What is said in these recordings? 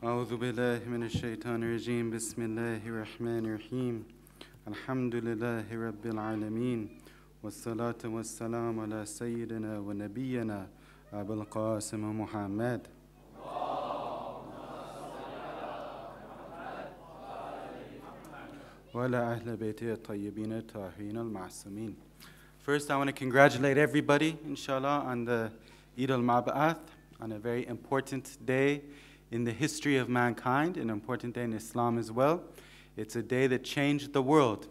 أعوذ بالله من الشيطان الرجيم بسم الله الرحمن الرحيم الحمد لله رب العالمين والصلاة والسلام على سيدنا ونبينا أبو القاسم محمد وعلى أهل بيته الطيبين الطاهرين المعصومين. First, I want to congratulate everybody, inshallah, on the Eid al-Mabath, on a very important day in the history of mankind, an important day in Islam as well. It's a day that changed the world.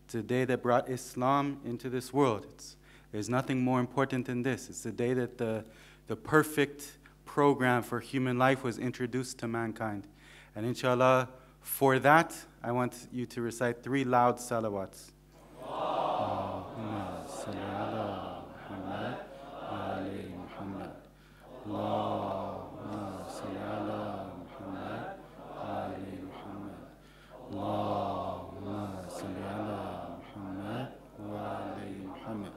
It's a day that brought Islam into this world. There's nothing more important than this. It's the day that the perfect program for human life was introduced to mankind. And inshallah, for that, I want you to recite 3 loud salawats. Allahumma salli ala Muhammad wa ali Muhammad. Allahumma salli ala Muhammad wa ali Muhammad. Allahumma salli ala Muhammad wa ali Muhammad.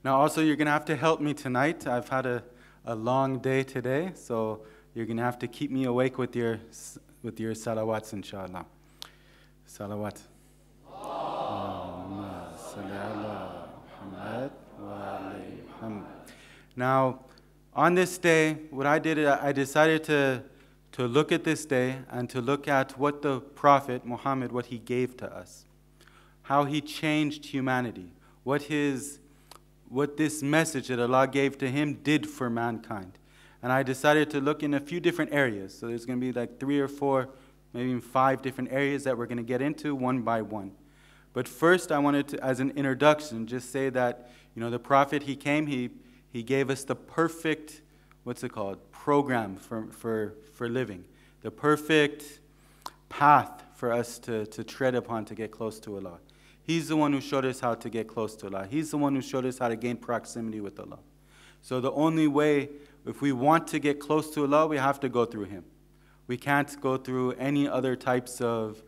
Now also you're going to have to help me tonight. I've had a long day today, so you're going to have to keep me awake with your salawats, inshallah. Salawat. Allahumma salli ala Muhammad wa ali Muhammad. Now, on this day, what I did, I decided to look at this day and to look at what the Prophet Muhammad, what he gave to us, how he changed humanity, what this message that Allah gave to him did for mankind. And I decided to look in a few different areas. So there's going to be like 3 or 4, maybe even 5 different areas that we're going to get into one by one. But first, I wanted to, as an introduction, just say that, the Prophet, he came, he gave us the perfect, program for living. The perfect path for us to tread upon to get close to Allah. He's the one who showed us how to get close to Allah. He's the one who showed us how to gain proximity with Allah. So the only way, if we want to get close to Allah, we have to go through Him. We can't go through any other types of,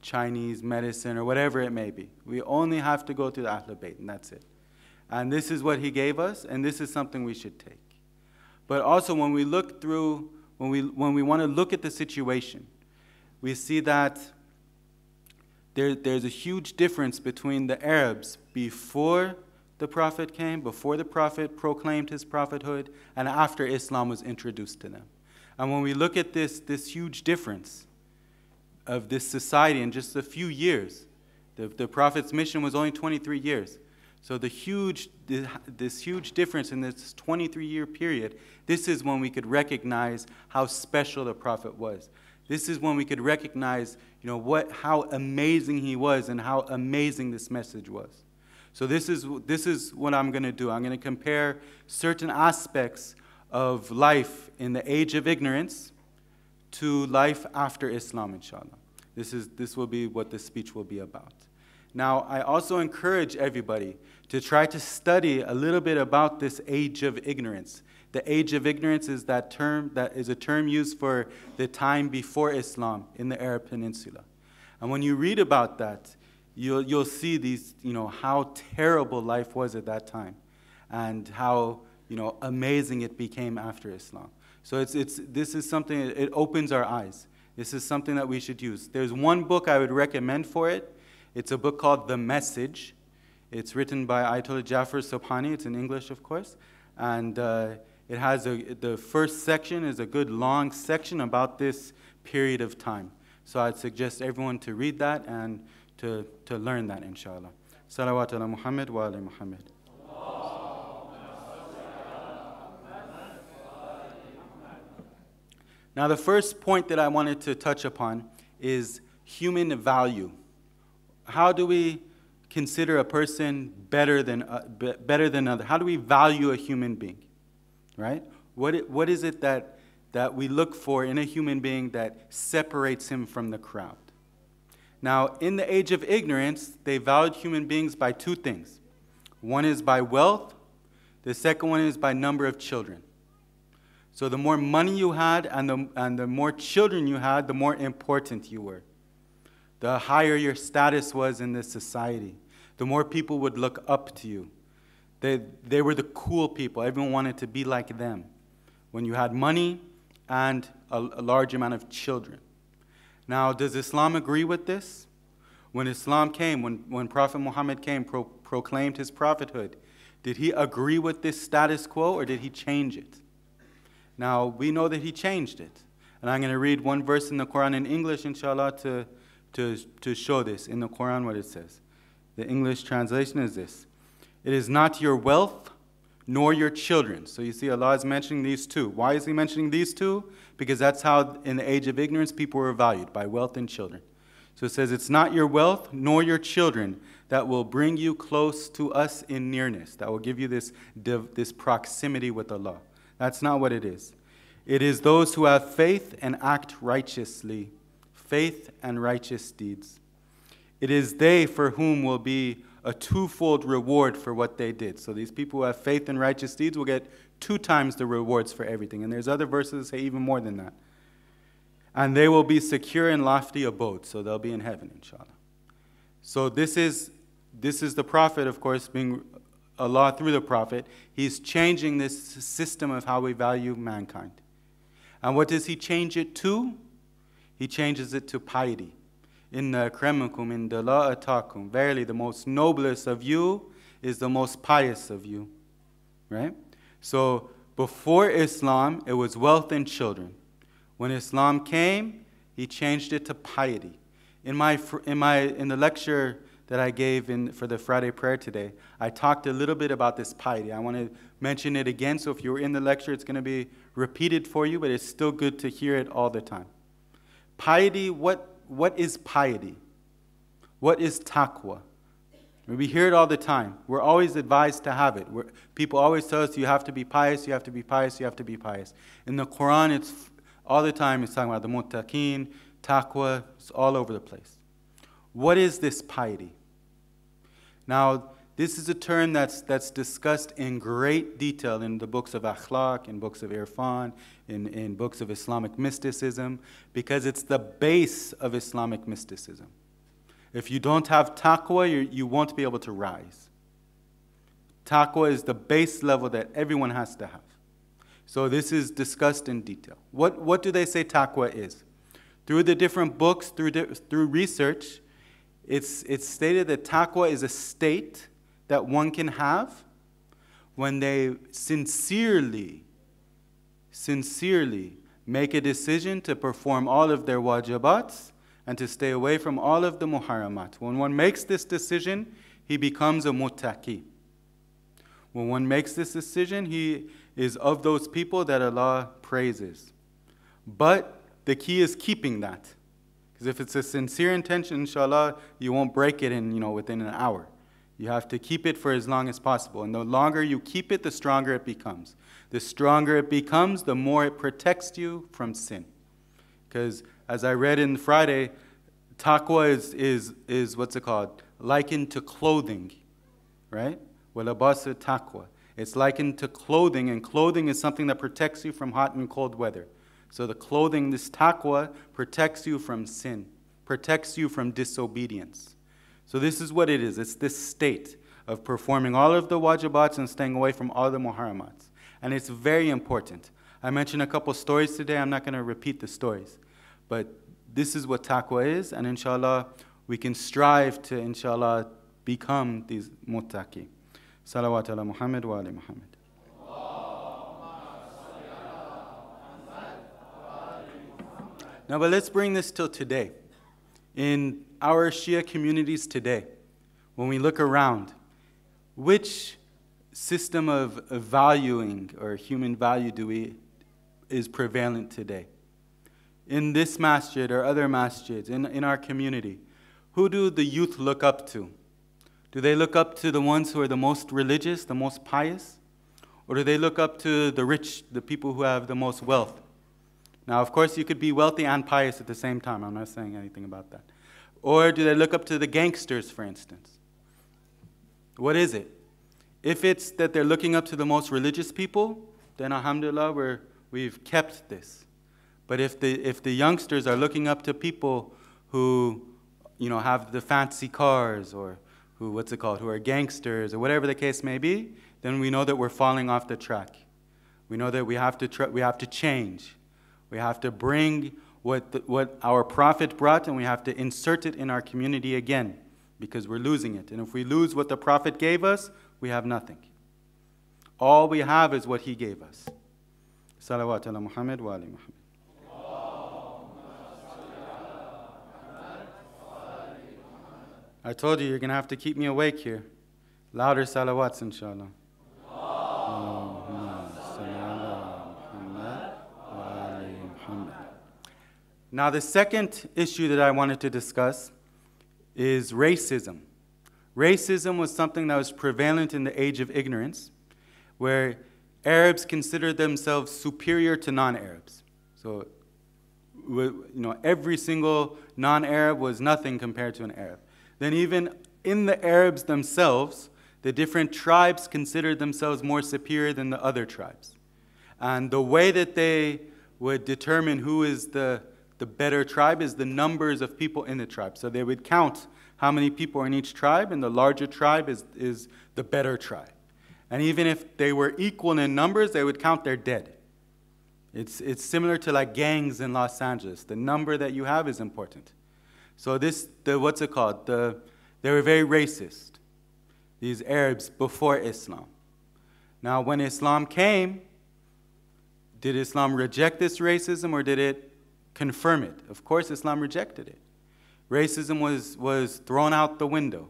Chinese medicine or whatever it may be. We only have to go through the Ahlul Bayt, and that's it. And this is what he gave us, and this is something we should take. But also when we look through, when we want to look at the situation, we see that there's a huge difference between the Arabs before the Prophet came, before the Prophet proclaimed his prophethood, and after Islam was introduced to them. And when we look at this huge difference of this society in just a few years, the Prophet's mission was only 23 years. So this huge difference in this 23-year period, this is when we could recognize how special the Prophet was. This is when we could recognize, how amazing he was and how amazing this message was. So this is what I'm going to do. I'm going to compare certain aspects of life in the age of ignorance to life after Islam, inshallah. This will be what this speech will be about. Now, I also encourage everybody to try to study a little bit about this age of ignorance. The age of ignorance is that is a term used for the time before Islam in the Arab Peninsula. And when you read about that, you'll see these, how terrible life was at that time, and how amazing it became after Islam. So this is something, it opens our eyes. This is something that we should use. There's one book I would recommend for it. It's a book called The Message. It's written by Ayatollah Jafar Sobhani. It's in English, of course. And it has the first section is a good long section about this period of time. So I'd suggest everyone to read that and to learn that, inshallah. Salawat ala Muhammad wa ali Muhammad. Now, the first point that I wanted to touch upon is human value. How do we consider a person better than other? How do we value a human being, right? What is it that we look for in a human being that separates him from the crowd? Now, in the age of ignorance, they valued human beings by 2 things. One is by wealth. The second one is by number of children. So the more money you had and the more children you had, the more important you were. The higher your status was in this society, the more people would look up to you. They were the cool people. Everyone wanted to be like them. When you had money, and a large amount of children. Now, does Islam agree with this? When Islam came, when Prophet Muhammad came, proclaimed his prophethood, did he agree with this status quo or did he change it? Now, we know that he changed it. And I'm going to read one verse in the Quran in English, inshallah, to show this. In the Quran, what it says. The English translation is this. It is not your wealth nor your children. So you see Allah is mentioning these two. Why is he mentioning these two? Because that's how in the age of ignorance people were valued, by wealth and children. So it says, it's not your wealth nor your children that will bring you close to us in nearness, that will give you this proximity with Allah. That's not what it is. It is those who have faith and act righteously, faith and righteous deeds. It is they for whom will be a twofold reward for what they did. So these people who have faith and righteous deeds will get 2 times the rewards for everything. And there's other verses that say even more than that. And they will be secure in lofty abodes. So they'll be in heaven, inshallah. So this is the Prophet, of course, being Allah through the Prophet. He's changing this system of how we value mankind. And what does he change it to? He changes it to piety. Inna akramakum indallah atakum. Verily, the most noblest of you is the most pious of you. Right? So before Islam, it was wealth and children. When Islam came, he changed it to piety. In the lecture that I gave for the Friday prayer today, I talked a little bit about this piety. I want to mention it again, so if you were in the lecture, it's going to be repeated for you, but it's still good to hear it all the time. Piety, what is piety? What is taqwa? We hear it all the time. We're always advised to have it. People always tell us you have to be pious, you have to be pious, you have to be pious. In the Quran, it's all the time it's talking about the muttaqeen, taqwa, it's all over the place. What is this piety? Now, this is a term that's discussed in great detail in the books of akhlaq, in books of irfan, in books of Islamic mysticism, because it's the base of Islamic mysticism. If you don't have taqwa, you won't be able to rise. Taqwa is the base level that everyone has to have. So this is discussed in detail. What do they say taqwa is? Through the different books, through research, it's stated that taqwa is a state that one can have when they sincerely make a decision to perform all of their wajibats and to stay away from all of the muharramat. When one makes this decision, he becomes a muttaqi. When one makes this decision, he is of those people that Allah praises. But the key is keeping that. Because if it's a sincere intention, inshallah, you won't break it within an hour. You have to keep it for as long as possible. And the longer you keep it, the stronger it becomes. The stronger it becomes, the more it protects you from sin. Because as I read in Friday, taqwa is what's it called? Likened to clothing, right? Walabasa taqwa. It's likened to clothing, and clothing is something that protects you from hot and cold weather. So the clothing, this taqwa, protects you from sin, protects you from disobedience. So this is what it is. It's this state of performing all of the wajibats and staying away from all the muharramats. And it's very important. I mentioned a couple stories today. I'm not going to repeat the stories. But this is what taqwa is. And inshallah, we can strive to, inshallah, become these muttaqi. Salawat ala Muhammad wa ali Muhammad. Now, but let's bring this till today. In our Shia communities today, when we look around, which system of valuing or human value is prevalent today? In this masjid or other masjids, in our community, who do the youth look up to? Do they look up to the ones who are the most religious, the most pious? Or do they look up to the rich, the people who have the most wealth? Now, of course, you could be wealthy and pious at the same time. I'm not saying anything about that. Or do they look up to the gangsters, for instance? What is it? If it's that they're looking up to the most religious people, then alhamdulillah, we've kept this. But if the youngsters are looking up to people who, have the fancy cars, or who are gangsters, or whatever the case may be, then we know that we're falling off the track. We know that we have to change. We have to bring what our Prophet brought, and we have to insert it in our community again, because we're losing it. And if we lose what the Prophet gave us, we have nothing. All we have is what he gave us. Salawat ala Muhammad wa ali Muhammad. I told you, you're going to have to keep me awake here. Louder salawats, inshallah. Now, the second issue that I wanted to discuss is racism. Racism was something that was prevalent in the age of ignorance, where Arabs considered themselves superior to non-Arabs. So, every single non-Arab was nothing compared to an Arab. Then even in the Arabs themselves, the different tribes considered themselves more superior than the other tribes. And the way that they would determine who is the better tribe is the numbers of people in the tribe. So they would count how many people are in each tribe, and the larger tribe is the better tribe. And even if they were equal in numbers, they would count their dead. It's similar to like gangs in Los Angeles. The number that you have is important. So what's it called? They were very racist, these Arabs, before Islam. Now, when Islam came, did Islam reject this racism, or did it confirm it? Of course, Islam rejected it. Racism was thrown out the window.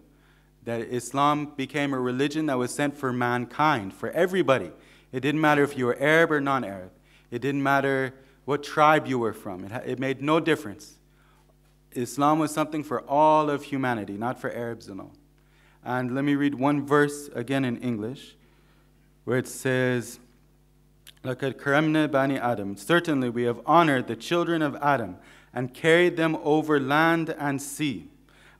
That Islam became a religion that was sent for mankind, for everybody. It didn't matter if you were Arab or non-Arab. It didn't matter what tribe you were from. It made no difference. Islam was something for all of humanity, not for Arabs alone. And let me read one verse again in English, where it says, لَقَدْ كَرَمْنَا بَنِي آدَمَ. Certainly we have honored the children of Adam and carried them over land and sea,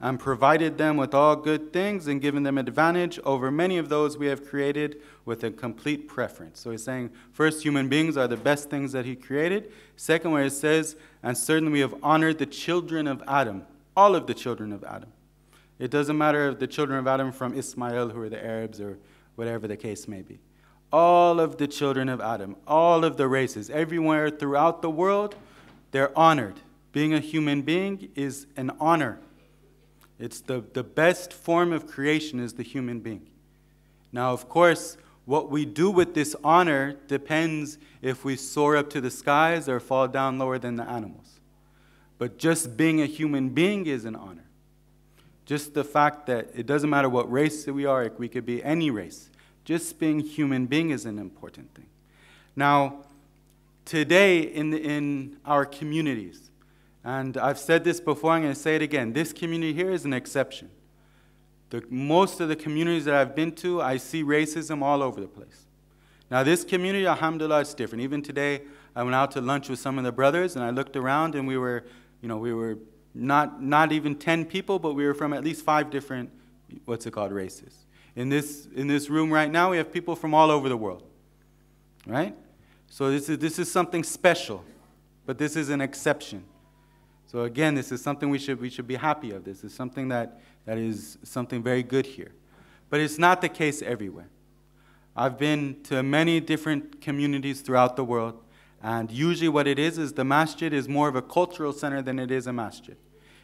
and provided them with all good things and given them advantage over many of those we have created with a complete preference. So he's saying, first, human beings are the best things that he created. Second, where it says, and certainly we have honored the children of Adam, all of the children of Adam. It doesn't matter if the children of Adam from Ismail, who are the Arabs, or whatever the case may be. All of the children of Adam, all of the races, everywhere throughout the world, they're honored. Being a human being is an honor. It's the best form of creation is the human being. Now, of course, what we do with this honor depends if we soar up to the skies or fall down lower than the animals. But just being a human being is an honor. Just the fact that it doesn't matter what race we are, we could be any race. Just being human being is an important thing. Now, today in our communities, and I've said this before, I'm going to say it again, this community here is an exception. Most of the communities that I've been to, I see racism all over the place. Now this community, alhamdulillah, it's different. Even today, I went out to lunch with some of the brothers, and I looked around, and we were not even 10 people, but we were from at least 5 different, races. In this room right now, we have people from all over the world, right? So this is something special, but this is an exception. So again, this is something we should be happy of. This is something that is something very good here. But it's not the case everywhere. I've been to many different communities throughout the world, and usually what it is the masjid is more of a cultural center than it is a masjid.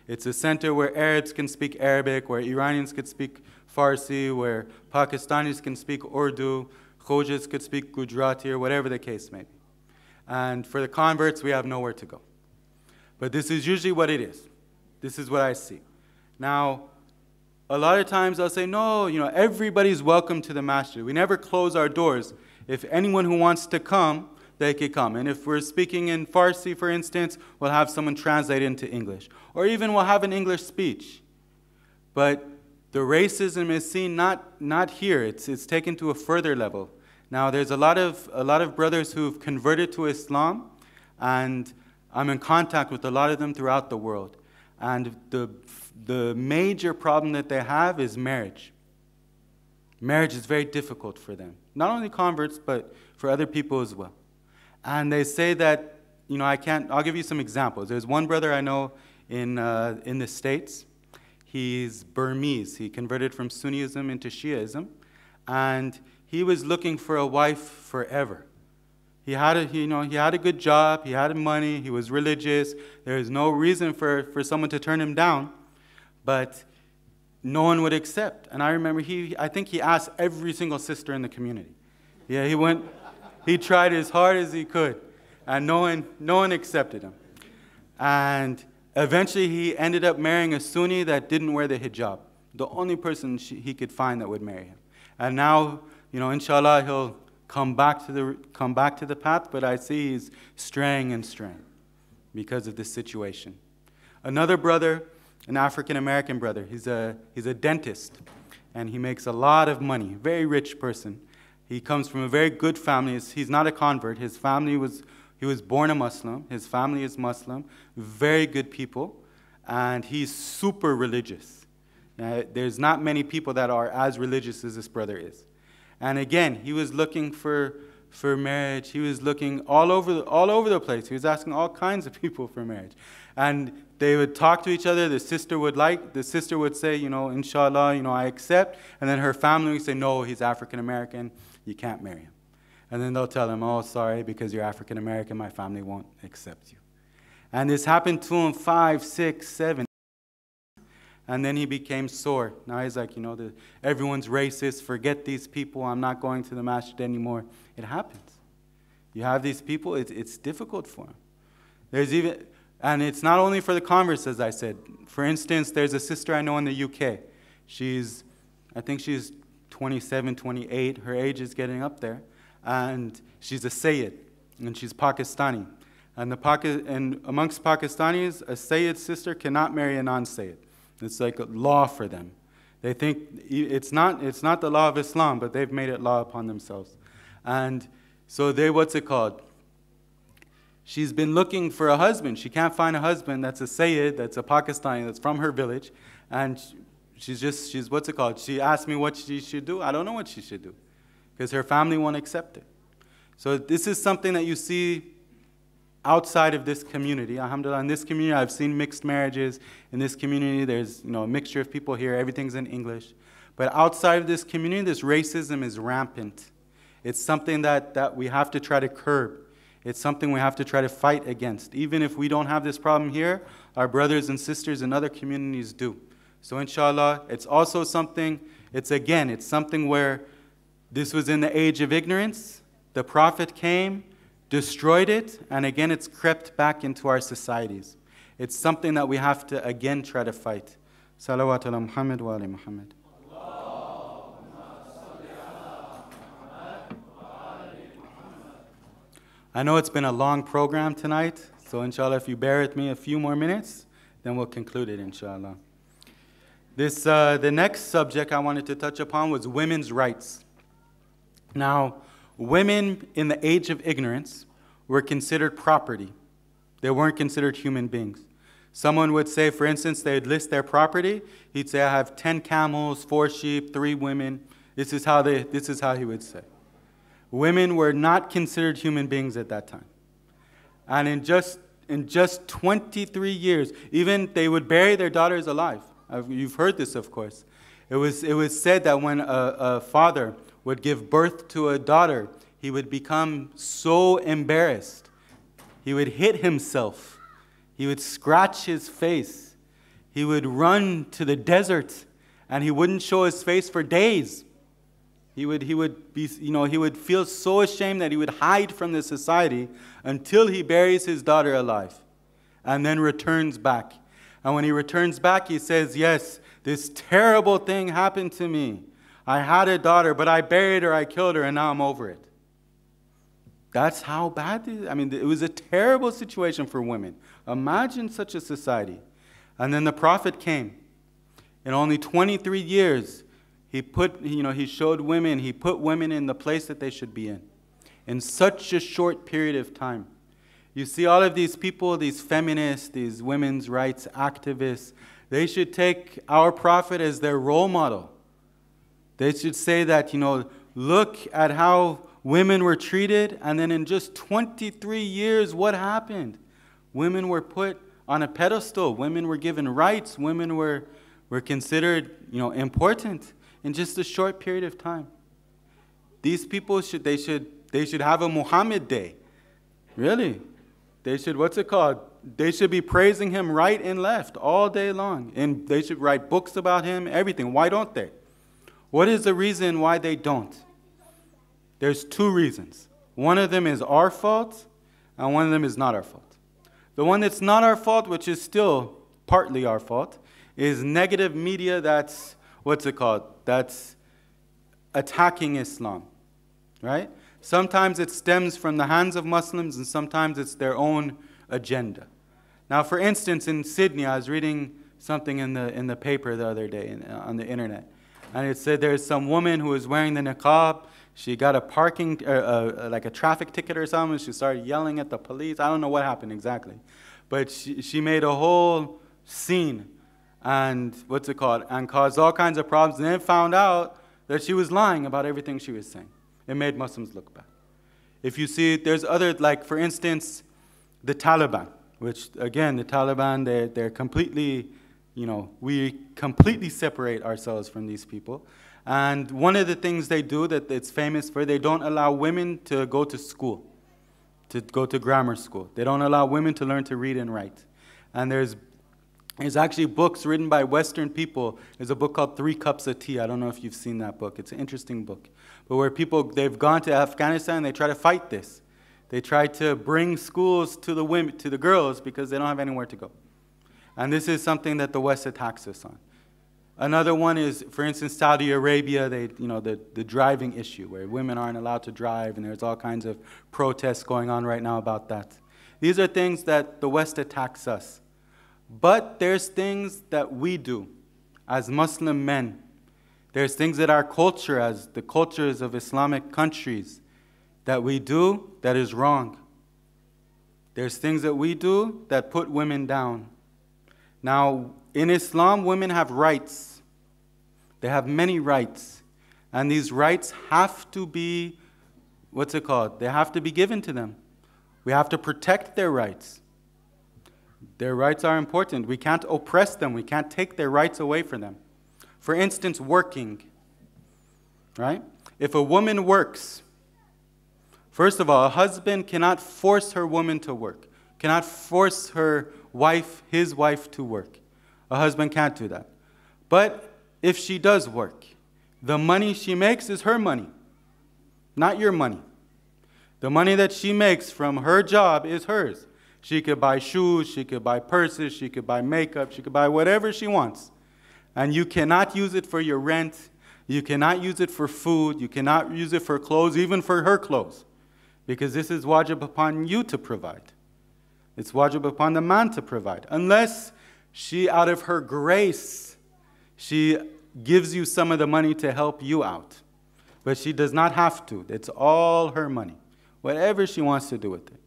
It's a center where Arabs can speak Arabic, where Iranians could speak Farsi, where Pakistanis can speak Urdu, Khojas could speak Gujarati, or whatever the case may be. And for the converts, we have nowhere to go. But this is usually what it is. This is what I see. Now, a lot of times I'll say, no, everybody's welcome to the masjid. We never close our doors. If anyone who wants to come, they could come. And if we're speaking in Farsi, for instance, we'll have someone translate into English. Or even we'll have an English speech. But the racism is seen not here. It's taken to a further level. Now, there's a lot of brothers who've converted to Islam, and I'm in contact with a lot of them throughout the world. And the major problem that they have is marriage. Marriage is very difficult for them. Not only converts, but for other people as well. And they say that, I'll give you some examples. There's one brother I know in the States. He's Burmese. He converted from Sunnism into Shiaism. And he was looking for a wife forever. He had a good job, he had money, he was religious. There was no reason for someone to turn him down, but no one would accept. And I remember I think he asked every single sister in the community. Yeah, he tried as hard as he could, and no one accepted him. And eventually he ended up marrying a Sunni that didn't wear the hijab, the only person he could find that would marry him. And now, inshallah, he'll come back to the path, but I see he's straying and straying because of this situation. Another brother, an African-American brother, he's a dentist, and he makes a lot of money, very rich person. He comes from a very good family. He's not a convert. He was born a Muslim. His family is Muslim, very good people, and he's super religious. There's not many people that are as religious as this brother is. And again, he was looking for marriage. He was looking all over the place. He was asking all kinds of people for marriage. And they would talk to each other. The sister would say, inshallah, I accept. And then her family would say, no, he's African American. You can't marry him. And then they'll tell him, oh, sorry, because you're African American, my family won't accept you. And this happened to him 5, 6, 7. And then he became sore. Now he's like, everyone's racist. Forget these people. I'm not going to the masjid anymore. It happens. You have these people, it's difficult for them. And it's not only for the converts, as I said. For instance, there's a sister I know in the UK. I think she's 27, 28. Her age is getting up there. And she's a Sayyid, and she's Pakistani. And amongst Pakistanis, a Sayyid sister cannot marry a non-Sayyid. It's like a law for them. They think it's not the law of Islam, but they've made it law upon themselves. And so what's it called? She's been looking for a husband. She can't find a husband that's a Sayyid, that's a Pakistani, that's from her village. And she's what's it called? She asked me what she should do. I don't know what she should do, because her family won't accept it. So this is something that you see outside of this community. Alhamdulillah, in this community, I've seen mixed marriages. In this community, there's a mixture of people here. Everything's in English. But outside of this community, this racism is rampant. It's something that we have to try to curb. It's something we have to try to fight against. Even if we don't have this problem here, our brothers and sisters in other communities do. So inshallah, it's also something, it's something where this was in the age of ignorance. The Prophet came, destroyed it, and again it's crept back into our societies. It's something that we have to again try to fight. Salawat ala Muhammad wa ali Muhammad. I know it's been a long program tonight, so inshallah if you bear with me a few more minutes, then we'll conclude it inshallah. The next subject I wanted to touch upon was women's rights. Now, women in the age of ignorance were considered property. They weren't considered human beings. Someone would say, for instance, they would list their property. He'd say, I have 10 camels, 4 sheep, 3 women. This is how he would say. Women were not considered human beings at that time. And in just 23 years, even they would bury their daughters alive. You've heard this, of course. It was said that when a father would give birth to a daughter, he would become so embarrassed. He would hit himself. He would scratch his face. He would run to the desert, and he wouldn't show his face for days. He would feel so ashamed that he would hide from the society until he buries his daughter alive, and then returns back. And when he returns back, he says, yes, this terrible thing happened to me. I had a daughter, but I buried her, I killed her, and now I'm over it. That's how bad it is. I mean, it was a terrible situation for women. Imagine such a society. And then the Prophet came. In only 23 years, he put women in the place that they should be in such a short period of time. You see all of these people, these feminists, these women's rights activists, they should take our Prophet as their role model. They should say that, look at how women were treated, and then in just 23 years, what happened? Women were put on a pedestal. Women were given rights. Women were considered, important in just a short period of time. These people should they should have a Muhammad Day. Really. They should, what's it called? They should be praising him right and left all day long. And they should write books about him, everything. Why don't they? What is the reason why they don't? There's two reasons. One of them is our fault, and one of them is not our fault. The one that's not our fault, which is still partly our fault, is negative media that's, what's it called? That's attacking Islam, right? Sometimes it stems from the hands of Muslims, and sometimes it's their own agenda. Now, for instance, in Sydney, I was reading something in the paper the other day on the internet, and it said there's some woman who was wearing the niqab. She got a parking, like a traffic ticket or something. She started yelling at the police. I don't know what happened exactly, but she made a whole scene, and what's it called, and caused all kinds of problems. And then found out that she was lying about everything she was saying. It made Muslims look bad. If you see, there's other, like for instance, the Taliban, which again, the Taliban, they're completely, we completely separate ourselves from these people. And one of the things they do that it's famous for, they don't allow women to go to school, to go to grammar school. They don't allow women to learn to read and write. And there's actually books written by Western people. There's a book called 3 Cups of Tea. I don't know if you've seen that book. It's an interesting book. But where people, they've gone to Afghanistan, they try to fight this. They try to bring schools to the women, to the girls, because they don't have anywhere to go. And this is something that the West attacks us on. Another one is, for instance, Saudi Arabia, the driving issue, where women aren't allowed to drive, and there's all kinds of protests going on right now about that. These are things that the West attacks us. But there's things that we do as Muslim men. There's things that our culture, as the cultures of Islamic countries, that we do that is wrong. There's things that we do that put women down. Now, in Islam, women have rights. They have many rights. And these rights have to be, what's it called? They have to be given to them. We have to protect their rights. Their rights are important. We can't oppress them. We can't take their rights away from them. For instance, working, right? If a woman works, first of all, a husband cannot force her woman to work, cannot force her wife, his wife, to work. A husband can't do that. But if she does work, the money she makes is her money, not your money. The money that she makes from her job is hers. She could buy shoes, she could buy purses, she could buy makeup, she could buy whatever she wants. And you cannot use it for your rent, you cannot use it for food, you cannot use it for clothes, even for her clothes. Because this is wajib upon you to provide. It's wajib upon the man to provide. Unless she, out of her grace, she gives you some of the money to help you out. But she does not have to. It's all her money. Whatever she wants to do with it.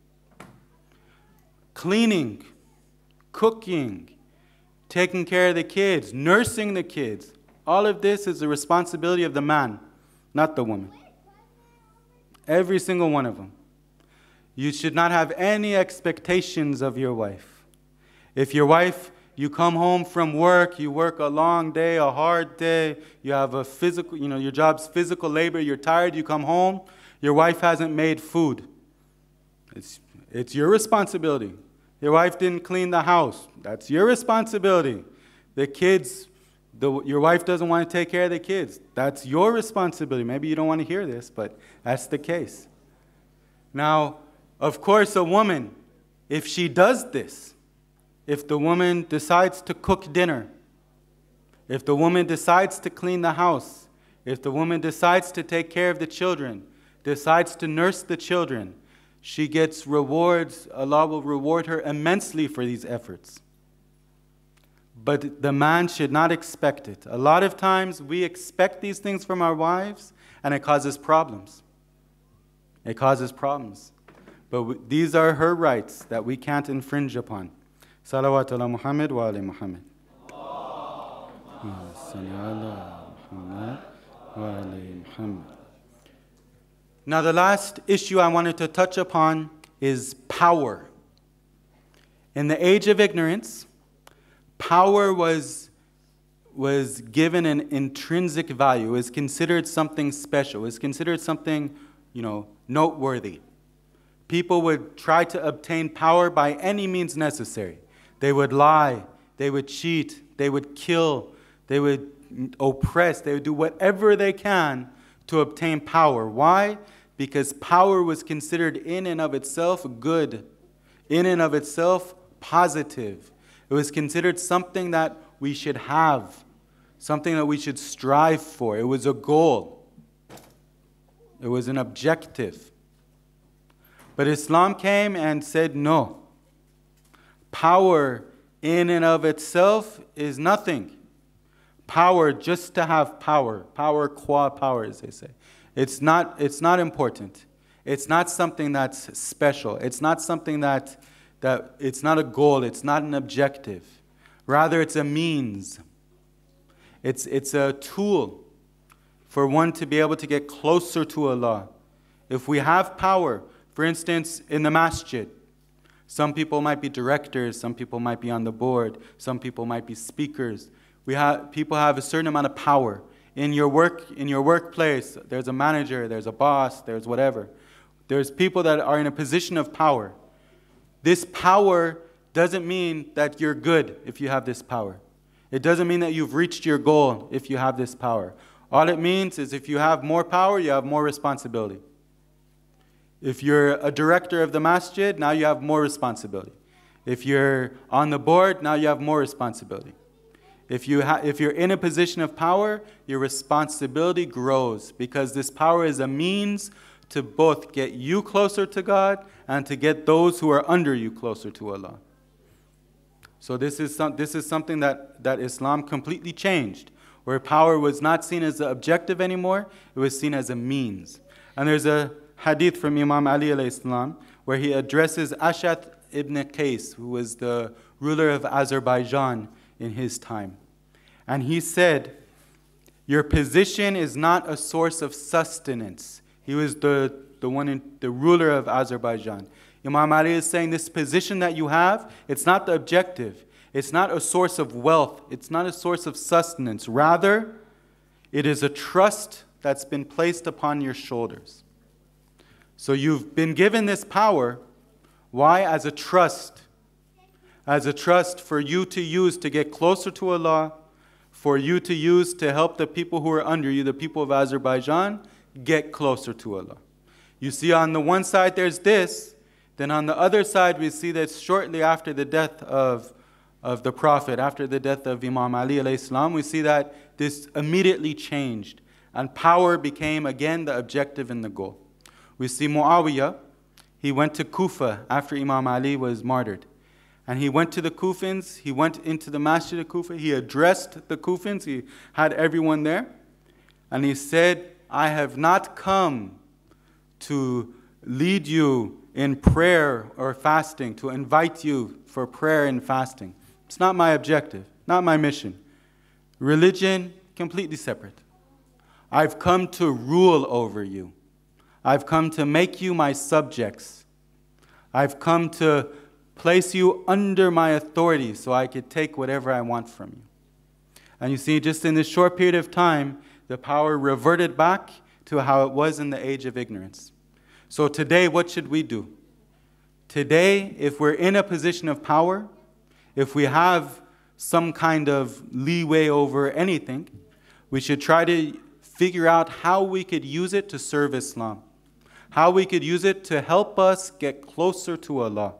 Cleaning, cooking, taking care of the kids, nursing the kids. All of this is the responsibility of the man, not the woman. Every single one of them. You should not have any expectations of your wife. If your wife, you come home from work, you work a long day, a hard day, you have a physical, your job's physical labor, you're tired, you come home, your wife hasn't made food. It's your responsibility. Your wife didn't clean the house. That's your responsibility. The kids, your wife doesn't want to take care of the kids. That's your responsibility. Maybe you don't want to hear this, but that's the case. Now, of course, a woman, if she does this, if the woman decides to cook dinner, if the woman decides to clean the house, if the woman decides to take care of the children, decides to nurse the children, she gets rewards. Allah will reward her immensely for these efforts. But the man should not expect it. A lot of times we expect these things from our wives, and it causes problems. It causes problems. But these are her rights that we can't infringe upon. Salawat ala Muhammad wa ali Muhammad. Now the last issue I wanted to touch upon is power. In the age of ignorance, power was given an intrinsic value, is considered something special, is considered something, noteworthy. People would try to obtain power by any means necessary. They would lie, they would cheat, they would kill, they would oppress, they would do whatever they can to obtain power. Why? Because power was considered in and of itself good, in and of itself positive. It was considered something that we should have, something that we should strive for. It was a goal. It was an objective. But Islam came and said, no. Power in and of itself is nothing. Power just to have power. Power qua power, as they say. It's not important. It's not something that's special. It's not something that it's not a goal. It's not an objective. Rather, it's a means. It's a tool for one to be able to get closer to Allah. If we have power, for instance, in the masjid, some people might be directors, some people might be on the board, some people might be speakers. People have a certain amount of power. In your workplace, there's a manager, there's a boss, there's whatever. There's people that are in a position of power. This power doesn't mean that you're good if you have this power. It doesn't mean that you've reached your goal if you have this power. All it means is if you have more power, you have more responsibility. If you're a director of the masjid, now you have more responsibility. If you're on the board, now you have more responsibility. If you're in a position of power, your responsibility grows because this power is a means to both get you closer to God and to get those who are under you closer to Allah. So this is something that Islam completely changed, where power was not seen as the objective anymore, it was seen as a means. And there's a hadith from Imam Ali alayhi salam where he addresses Ashath ibn Qais, who was the ruler of Azerbaijan in his time. And he said, your position is not a source of sustenance. He was the ruler of Azerbaijan. Imam Ali is saying this position that you have, it's not the objective. It's not a source of wealth. It's not a source of sustenance. Rather, it is a trust that's been placed upon your shoulders. So you've been given this power. Why? As a trust. As a trust for you to use to get closer to Allah, for you to use to help the people who are under you, the people of Azerbaijan, get closer to Allah. You see, on the one side there's this, then on the other side we see that shortly after the death of the Prophet, after the death of Imam Ali alayhi salam, we see that this immediately changed and power became again the objective and the goal. We see Muawiyah, he went to Kufa after Imam Ali was martyred. And he went to the Kufans, he went into the Masjid of Kufa, he addressed the Kufans, he had everyone there. And he said, I have not come to lead you in prayer or fasting, to invite you for prayer and fasting. It's not my objective, not my mission. Religion, completely separate. I've come to rule over you. I've come to make you my subjects. I've come to place you under my authority so I could take whatever I want from you. And you see, just in this short period of time, the power reverted back to how it was in the age of ignorance. So today, what should we do? Today, if we're in a position of power, if we have some kind of leeway over anything, we should try to figure out how we could use it to serve Islam, how we could use it to help us get closer to Allah,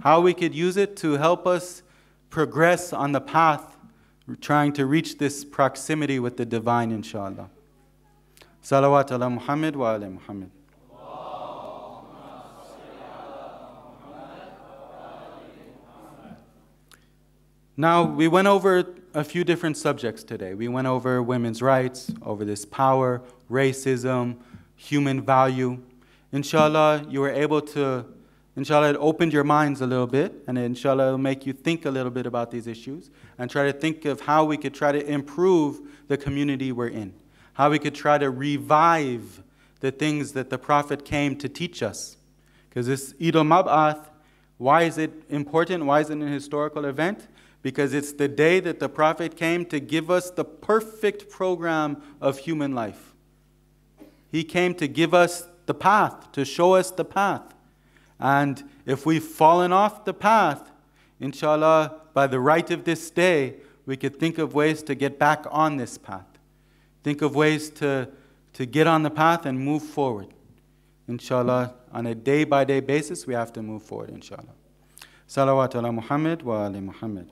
how we could use it to help us progress on the path, trying to reach this proximity with the divine, inshallah. Salawat ala Muhammad wa ala Muhammad. Now, we went over a few different subjects today. We went over women's rights, over this power, racism, human value. Inshallah, you were able to, inshallah, it opened your minds a little bit, and inshallah, it'll make you think a little bit about these issues and try to think of how we could try to improve the community we're in, how we could try to revive the things that the Prophet came to teach us. Because this Eid al-Mabath, why is it important? Why is it an historical event? Because it's the day that the Prophet came to give us the perfect program of human life. He came to give us the path, to show us the path. And if we've fallen off the path, inshallah, by the right of this day, we could think of ways to get back on this path. Think of ways to get on the path and move forward. Inshallah, on a day-by-day basis, we have to move forward, inshallah. Salawat ala Muhammad wa ali Muhammad.